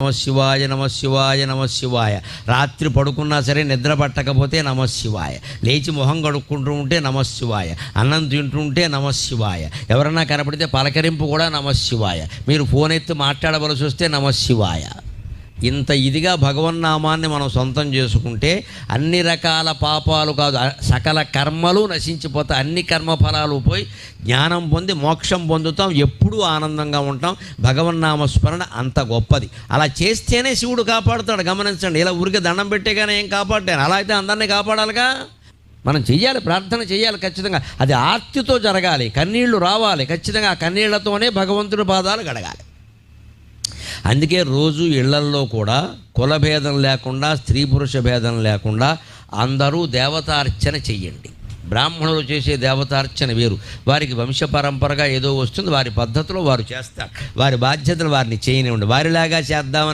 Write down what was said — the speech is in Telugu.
నమశివాయ నమశివాయ నమశివాయ. రాత్రి పడుకున్నా సరే నిద్ర పట్టకపోతే నమశివాయ. లేచి మొహం కడుక్కుంటూ ఉంటే నమశివాయ. అన్నం తింటుంటే నమశివాయ. ఎవరన్నా కనపడితే పలకరింపు కూడా నమశివాయ. మీరు ఫోన్ ఎత్తి మాట్లాడవలసి వస్తే నమశివాయ. ఇంత ఇదిగా భగవన్నామాన్ని మనం సొంతం చేసుకుంటే అన్ని రకాల పాపాలు కాదు, సకల కర్మలు నశించిపోతాయి. అన్ని కర్మఫలాలు పోయి జ్ఞానం పొంది మోక్షం పొందుతాం. ఎప్పుడూ ఆనందంగా ఉంటాం. భగవన్నామస్మరణ అంత గొప్పది. అలా చేస్తేనే శివుడు కాపాడుతాడు. గమనించండి. ఇలా ఊరికే దండం పెట్టేగానే ఏం కాపాడాను? అలా అయితే అందరినీ కాపాడాలిగా. మనం చెయ్యాలి, ప్రార్థన చేయాలి ఖచ్చితంగా. అది ఆర్తితో జరగాలి, కన్నీళ్లు రావాలి ఖచ్చితంగా. ఆ కన్నీళ్లతోనే భగవంతుడి పాదాలు గడగాలి. అందుకే రోజు ఇళ్లల్లో కూడా కులభేదం లేకుండా, స్త్రీ పురుష భేదం లేకుండా అందరూ దేవతార్చన చెయ్యండి. బ్రాహ్మణులు చేసే దేవతార్చన వేరు. వారికి వంశపరంపరగా ఏదో వస్తుంది, వారి పద్ధతిలో వారు చేస్తారు. వారి బాధ్యతలు వారిని చేయనివ్వండి. వారిలాగా చేద్దామని